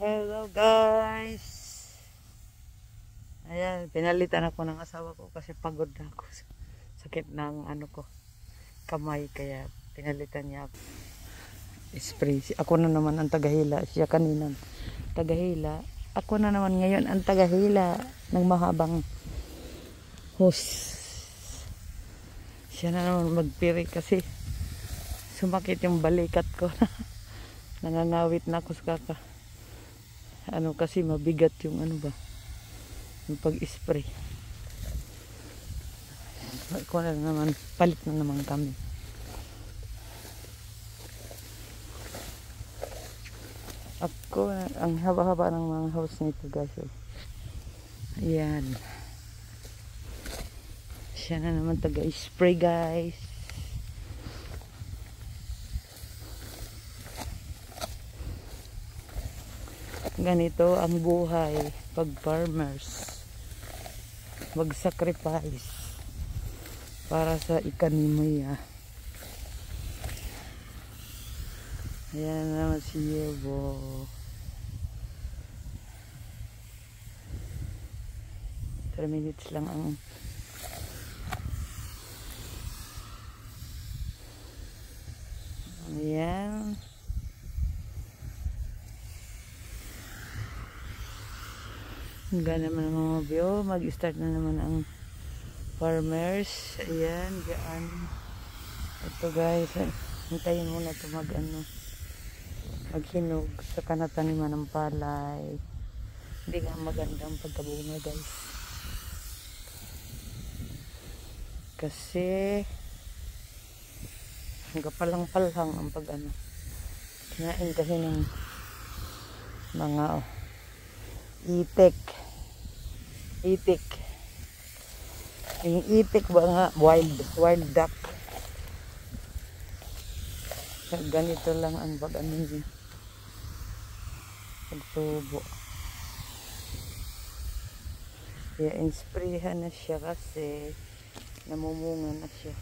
Hello guys. Ayan, pinalitan ako ng asawa ko kasi pagod na ako. Sakit ng ano ko, kamay, kaya pinalitan niya ako. Spray. Ako na naman ang tagahila. Siya kanina tagahila. Ako na naman ngayon ang tagahila ng mahabang hose. Siya na naman magpiri kasi sumakit yung balikat ko. Nangangawit na ako sa kaka. Ano kasi mabigat yung ano ba, yung pag-spray. Ako na naman, palit na naman kami. Ako, ang haba-haba ng mga house nito guys. Ayan. Siya na naman taga-spray guys. Ganito ang buhay pag farmers. Mag-sacrifice para sa ikanimoya. Ayan naman si Yebo. Minutes lang ang ayan. Hanggang naman ang mga view. Mag-start na naman ang farmers. Ayan, diyan. Ito guys, hintayin muna ito maghinog sa kanataniman ng palay. Hindi nga magandang pagkabunga guys. Kasi hanggang palang-palang ang kinain kasi ng mga itik. Yung itik ba nga, wild duck. Ganito lang ang niya. Pagtubo. Kaya insprehan na siya kasi namumunga na siya.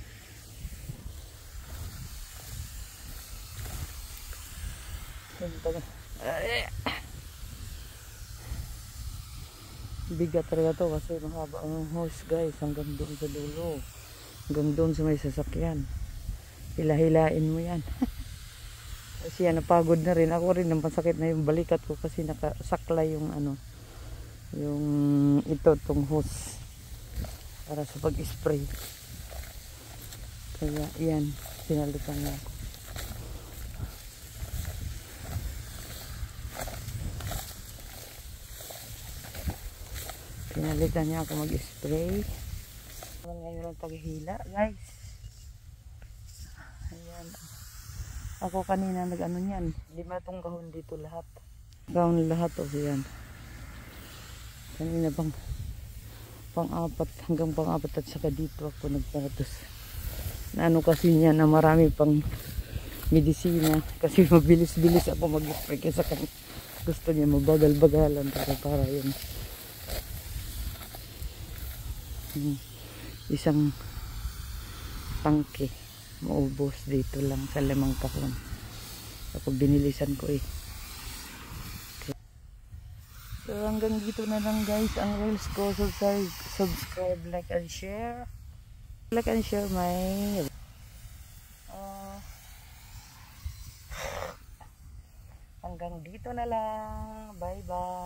Bigat talaga to kasi mahaba ang hose guys, hanggang doon sa dulo, hanggang doon sa may sasakyan. Hilahilain mo yan. Kasi yan, napagod na rin ako rin, napasakit na yung balikat ko kasi nakasaklay yung yung itong hose para sa pag-spray. Kaya yan, pinalitan niya ako. Pinalitan niya ako mag-spray. Ngayon ang paghihila guys. Ayan. Ako kanina nag-ano niyan. 5 tong kahon dito lahat. Kahon lahat o yan. Kanina pang-apat hanggang pang-apat at saka dito ako nagparatos. Na ano kasi niya na marami pang medisina. Kasi mabilis-bilis ako mag-spray kasi gusto niya mabagal-bagalan para yung isang tangke maubos dito lang sa 5 kahon. Ako binilisan ko eh. Okay. So hanggang dito na lang guys ang reels ko. Subscribe, like and share. Like and share my hanggang dito na lang. Bye bye.